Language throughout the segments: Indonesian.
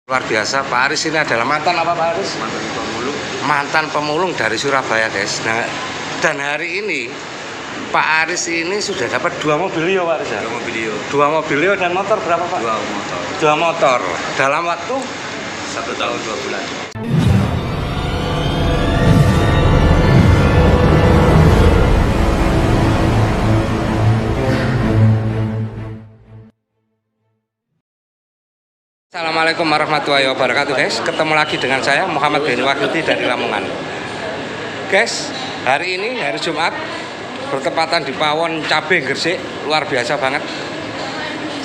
Luar biasa, Pak Aris ini adalah mantan apa Pak Aris? Mantan pemulung. Mantan pemulung dari Surabaya, guys. Nah, dan hari ini Pak Aris ini sudah dapat 2 mobilio, Pak Aris. Dua mobilio. 2 mobilio dan motor berapa, Pak? 2 motor. 2 motor dalam waktu 1 tahun 2 bulan. Assalamualaikum warahmatullahi wabarakatuh, guys. Ketemu lagi dengan saya Muhammad Beni Wahyudi dari Lamongan. Guys, hari ini hari Jumat bertepatan di Pawon Cabe Gresik, luar biasa banget.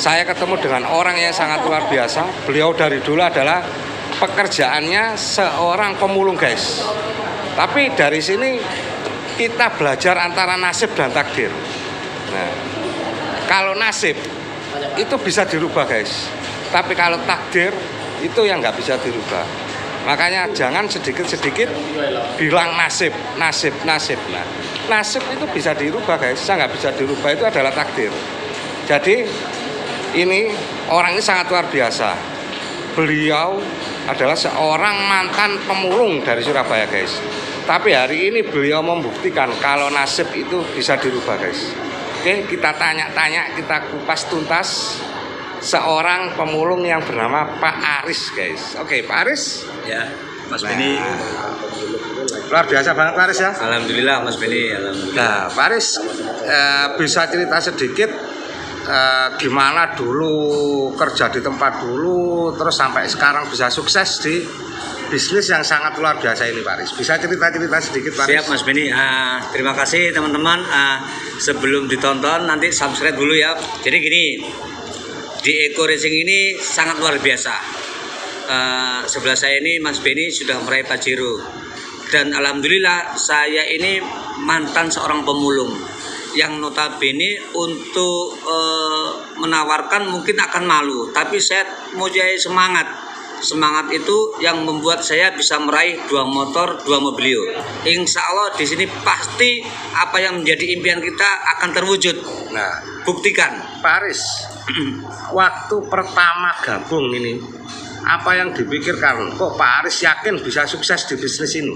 Saya ketemu dengan orang yang sangat luar biasa. Beliau dari dulu adalah pekerjaannya seorang pemulung, guys. Tapi dari sini kita belajar antara nasib dan takdir. Nah, kalau nasib itu bisa dirubah, guys. Tapi kalau takdir itu yang nggak bisa dirubah. Makanya jangan sedikit-sedikit bilang nasib. Nah, nasib itu bisa dirubah, guys. Yang nggak bisa dirubah itu adalah takdir. Jadi ini orang ini sangat luar biasa. Beliau adalah seorang mantan pemulung dari Surabaya, guys. Tapi hari ini beliau membuktikan kalau nasib itu bisa dirubah, guys. Oke, kita tanya-tanya, kita kupas tuntas seorang pemulung yang bernama Pak Aris, guys. Oke, Pak Aris. Ya, Mas Beni. Luar biasa banget, Pak Aris, ya. Alhamdulillah, Mas Beni. Alhamdulillah. Nah, Pak Aris, bisa cerita sedikit gimana dulu kerja di tempat dulu, terus sampai sekarang bisa sukses di bisnis yang sangat luar biasa ini, Pak Aris. Bisa cerita-cerita sedikit, Pak Aris? Siap, Mas Beni. Terima kasih, teman-teman. Sebelum ditonton, nanti subscribe dulu ya. Jadi gini, di Eko Racing ini sangat luar biasa. Sebelah saya ini Mas Beni sudah meraih Pajero. Dan alhamdulillah saya ini mantan seorang pemulung yang notabene untuk menawarkan mungkin akan malu, tapi saya mau jadi semangat itu yang membuat saya bisa meraih 2 motor 2 mobilio. Insya Allah di sini pasti apa yang menjadi impian kita akan terwujud. Nah, buktikan, Pak Aris. Waktu pertama gabung ini, apa yang dipikirkan? Kok Pak Aris yakin bisa sukses di bisnis ini?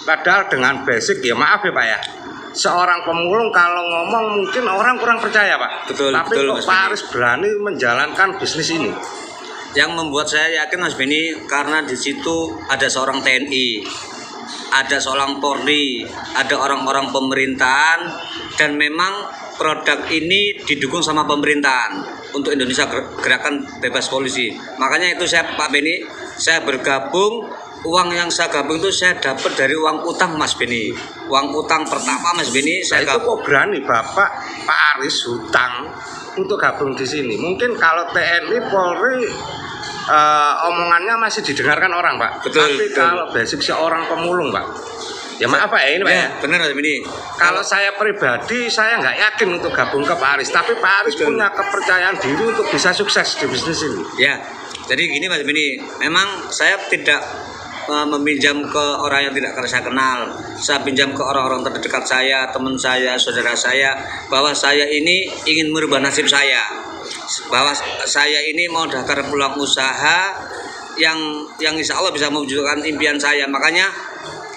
Padahal dengan basic, ya maaf ya Pak ya, seorang pemulung kalau ngomong mungkin orang kurang percaya, Pak. Betul, tapi betul, kok Mas Pak Beni Aris berani menjalankan bisnis ini? Yang membuat saya yakin, Mas Beni, karena di situ ada seorang TNI, ada seorang Polri, ada orang-orang pemerintahan, dan memang produk ini didukung sama pemerintahan untuk Indonesia Gerakan Bebas Polusi. Makanya itu saya, Pak Beni, saya bergabung. Uang yang saya gabung itu saya dapat dari uang utang, Mas Beni. Uang utang pertama, Mas Beni, saya itu kok berani Bapak Pak Aris hutang untuk gabung di sini? Mungkin kalau TNI, Polri, omongannya masih didengarkan orang, Pak. Betul, tapi betul. kalau basic seorang pemulung, Pak, ya maaf Pak ya ini, Pak ya. Benar, Mas Beni. Kalau saya pribadi, saya nggak yakin untuk gabung ke Pak Aris. Tapi Pak Aris punya kepercayaan diri untuk bisa sukses di bisnis ini. Ya, jadi gini Mas Beni, memang saya tidak meminjam ke orang yang tidak saya kenal. Saya pinjam ke orang-orang terdekat saya, teman saya, saudara saya, bahwa saya ini ingin merubah nasib saya, bahwa saya ini mau daftar peluang usaha yang insya Allah bisa mewujudkan impian saya. Makanya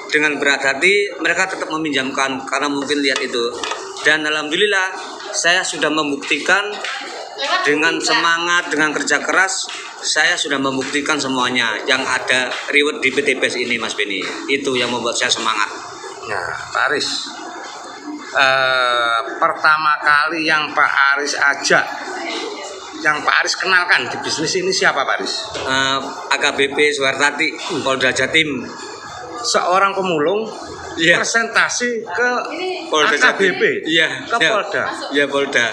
dengan berat hati mereka tetap meminjamkan karena mungkin lihat itu. Dan alhamdulillah saya sudah membuktikan dengan semangat, dengan kerja keras, saya sudah membuktikan semuanya yang ada reward di PT BES ini, Mas Beni. Itu yang membuat saya semangat. Nah, Pak Aris, pertama kali yang Pak Aris ajak, yang Pak Aris kenalkan di bisnis ini siapa, Pak Aris? AKBP Suhartati, Polda Jatim. Seorang pemulung, Iya. presentasi ke Polda AKBP, Iya, ke Polda. Iya, Polda.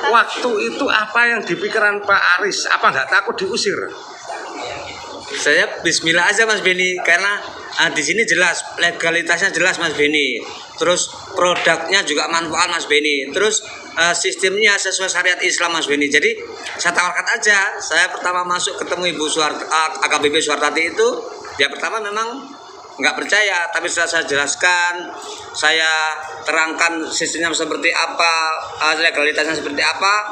Waktu itu apa yang dipikiran Pak Aris? Apa nggak takut diusir? Saya bismillah aja, Mas Beni, karena di sini jelas legalitasnya jelas, Mas Beni. Terus produknya juga manfaat, Mas Beni. Terus sistemnya sesuai syariat Islam, Mas Beni. Jadi saya tawarkan aja. Saya pertama masuk ketemu Ibu AKBP Suhartati itu, ya pertama memang nggak percaya, tapi setelah saya jelaskan, saya terangkan sistemnya seperti apa, legalitasnya seperti apa,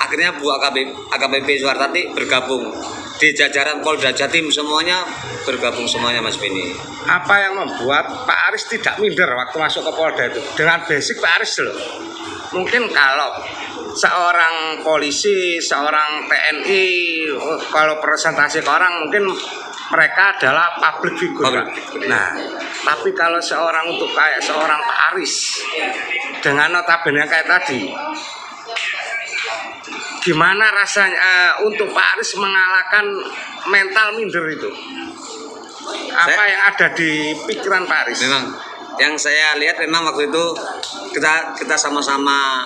akhirnya Bu AKBP Suhartati bergabung. di jajaran Polda Jatim semuanya bergabung semuanya Mas Beni. Apa yang membuat Pak Aris tidak minder waktu masuk ke Polda itu? Dengan basic Pak Aris loh. Mungkin kalau seorang polisi, seorang TNI, kalau presentasi ke orang mungkin mereka adalah public figure. Nah, tapi kalau untuk kayak seorang Pak Aris dengan notabene kayak tadi, gimana rasanya untuk Pak Aris mengalahkan mental minder itu? Apa yang ada di pikiran Pak Aris? Memang yang saya lihat memang waktu itu kita sama-sama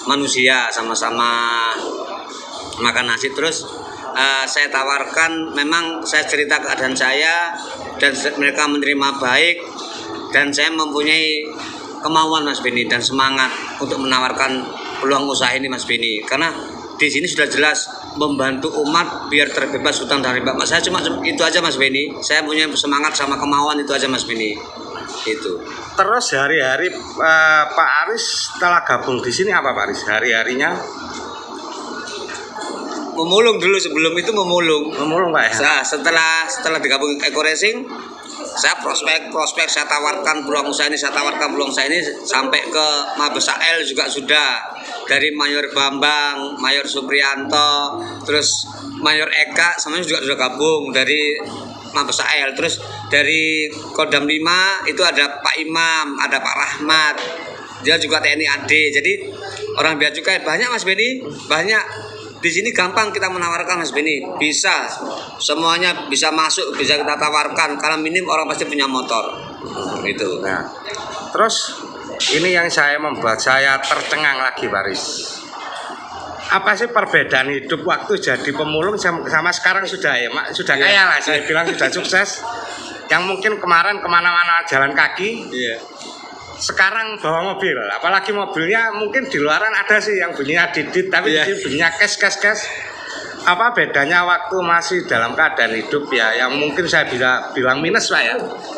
manusia, sama-sama makan nasi, terus saya tawarkan, memang saya cerita keadaan saya dan mereka menerima baik, dan saya mempunyai kemauan Mas Beni dan semangat untuk menawarkan peluang usaha ini Mas Beni, karena di sini sudah jelas membantu umat biar terbebas hutang dan riba. Saya cuma itu aja Mas Beni, saya punya semangat sama kemauan itu aja Mas Beni. Itu. Terus hari-hari Pak Aris setelah gabung di sini apa Pak Aris? Hari-harinya memulung dulu, sebelum itu memulung. Memulung Pak ya? Setelah digabung Eko Racing, saya prospek saya tawarkan peluang usaha ini, sampai ke Mabes AL juga sudah, dari Mayor Bambang, Mayor Supriyanto, terus Mayor Eka semuanya juga sudah gabung dari Mabes AL. Terus dari Kodam 5 itu ada Pak Imam, ada Pak Rahmat, dia juga TNI AD. Jadi orang bea cukai banyak Mas Beni, banyak. Di sini gampang kita menawarkan Mas Beni, bisa semuanya bisa masuk, bisa kita tawarkan, karena minim orang pasti punya motor gitu. Nah, terus ini yang membuat saya tercengang lagi Pak Aris. Apa sih perbedaan hidup waktu jadi pemulung sama sekarang? Sudah ya sudah kaya lah, saya bilang sudah sukses. Yang mungkin kemarin kemana-mana jalan kaki, sekarang bawa mobil, apalagi mobilnya mungkin di luaran ada sih yang bunyinya didit, tapi di sini bunyinya cash. Apa bedanya waktu masih dalam keadaan hidup ya, yang mungkin saya bilang minus Pak ya.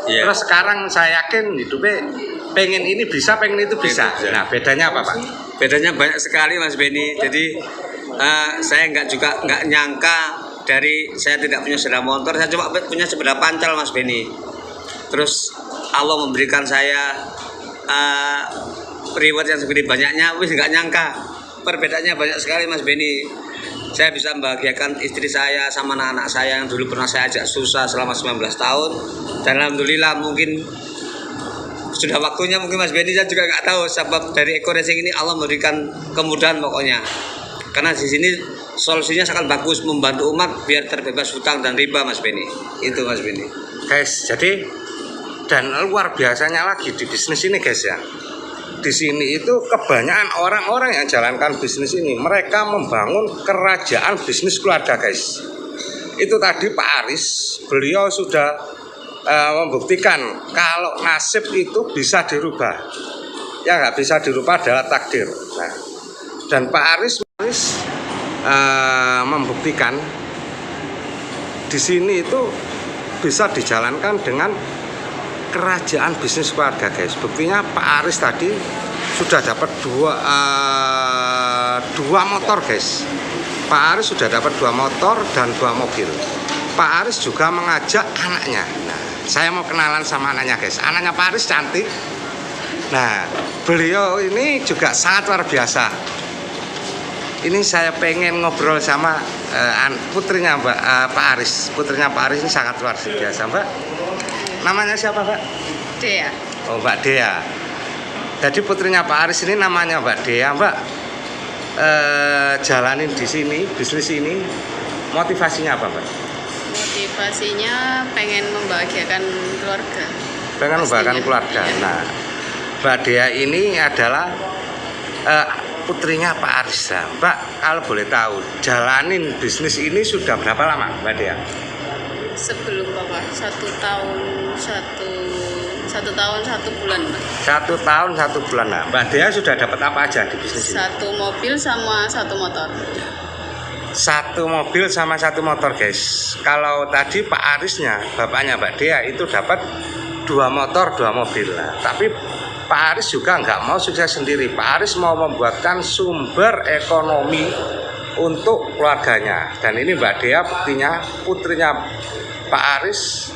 Terus sekarang saya yakin hidupnya pengen ini bisa, pengen itu bisa. Nah, bedanya apa Pak? Bedanya banyak sekali Mas Beni. Jadi saya nggak nyangka, dari saya tidak punya sepeda motor, saya cuma punya sepeda pancal Mas Beni. Terus Allah memberikan saya reward yang segede banyaknya, nggak nyangka. Perbedaannya banyak sekali Mas Beni. Saya bisa membahagiakan istri saya sama anak-anak saya yang dulu pernah saya ajak susah selama 19 tahun. Dan alhamdulillah mungkin sudah waktunya, mungkin Mas Beni, saya juga nggak tahu, sebab dari Eko Racing ini Allah memberikan kemudahan pokoknya. Karena di sini solusinya sangat bagus, membantu umat biar terbebas hutang dan riba Mas Beni. Itu Mas Beni. Guys, jadi dan luar biasanya lagi di bisnis ini guys ya. Di sini itu kebanyakan orang-orang yang jalankan bisnis ini, mereka membangun kerajaan bisnis keluarga guys. Itu tadi Pak Aris, beliau sudah membuktikan kalau nasib itu bisa dirubah. Ya nggak bisa dirubah adalah takdir. Nah, dan Pak Aris membuktikan di sini itu bisa dijalankan dengan kerajaan bisnis keluarga guys. Buktinya Pak Aris tadi sudah dapat dua motor guys. Pak Aris sudah dapat 2 motor dan 2 mobil. Pak Aris juga mengajak anaknya. Nah, saya mau kenalan sama anaknya guys. Anaknya Pak Aris cantik. Nah, beliau ini juga sangat luar biasa. Ini saya pengen ngobrol sama putrinya Pak Aris. Putrinya Pak Aris ini sangat luar biasa Mbak. Namanya siapa Mbak? Dea. Oh Mbak Dea. Jadi putrinya Pak Aris ini namanya Mbak Dea. Mbak, jalanin di sini, bisnis ini, motivasinya apa Mbak? Motivasinya pengen membahagiakan keluarga. Pengen membahagiakan keluarga. Nah, Mbak Dea ini adalah putrinya Pak Aris. Mbak, kalau boleh tahu, jalanin bisnis ini sudah berapa lama Mbak Dea? Sebelum Bapak 1 tahun 1 bulan. 1 tahun 1 bulan. Nah, Mbak Dea sudah dapat apa aja di bisnis ini? 1 mobil sama 1 motor. 1 mobil sama 1 motor guys. Kalau tadi Pak Arisnya, bapaknya Mbak Dea itu dapat 2 motor 2 mobil. Nah, tapi Pak Aris juga nggak mau sukses sendiri. Pak Aris mau membuatkan sumber ekonomi untuk keluarganya. Dan ini Mbak Dea buktinya, putrinya Pak Aris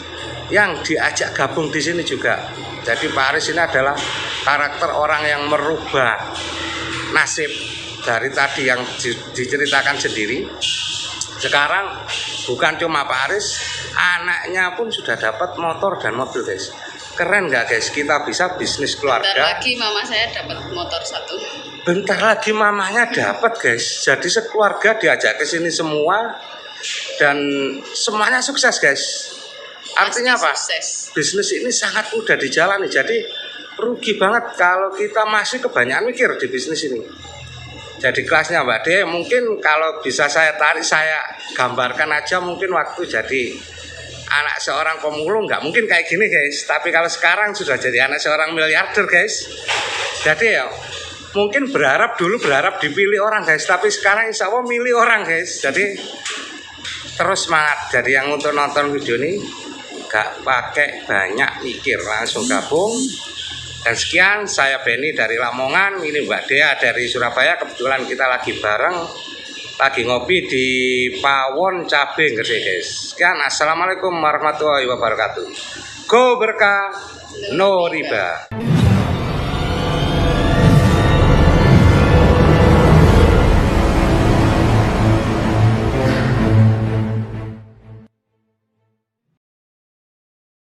yang diajak gabung di sini juga. Jadi Pak Aris ini adalah karakter orang yang merubah nasib dari tadi yang diceritakan sendiri. Sekarang bukan cuma Pak Aris, anaknya pun sudah dapat motor dan mobil, guys. Keren nggak, guys? Kita bisa bisnis keluarga. Bentar lagi mama saya dapat motor 1. Bentar lagi mamanya dapat, guys. Jadi sekeluarga diajak ke sini semua dan semuanya sukses, guys. Artinya apa? Sukses. Bisnis ini sangat mudah dijalani. Jadi rugi banget kalau kita masih kebanyakan mikir di bisnis ini. Jadi kelasnya Mbak De mungkin kalau bisa saya tarik, saya gambarkan aja, mungkin waktu jadi anak seorang pemulung nggak mungkin kayak gini, guys. Tapi kalau sekarang sudah jadi anak seorang miliarder, guys. Jadi ya mungkin berharap dipilih orang, guys. Tapi sekarang insya Allah milih orang, guys. Jadi terus semangat. Jadi yang untuk nonton video ini nggak pakai banyak mikir, langsung gabung. Dan sekian, saya Benny dari Lamongan, ini Mbak Dea dari Surabaya. Kebetulan kita lagi bareng, lagi ngopi di Pawon Cabe Gresik, guys. Sekian, assalamualaikum warahmatullahi wabarakatuh. Go berkah, no riba.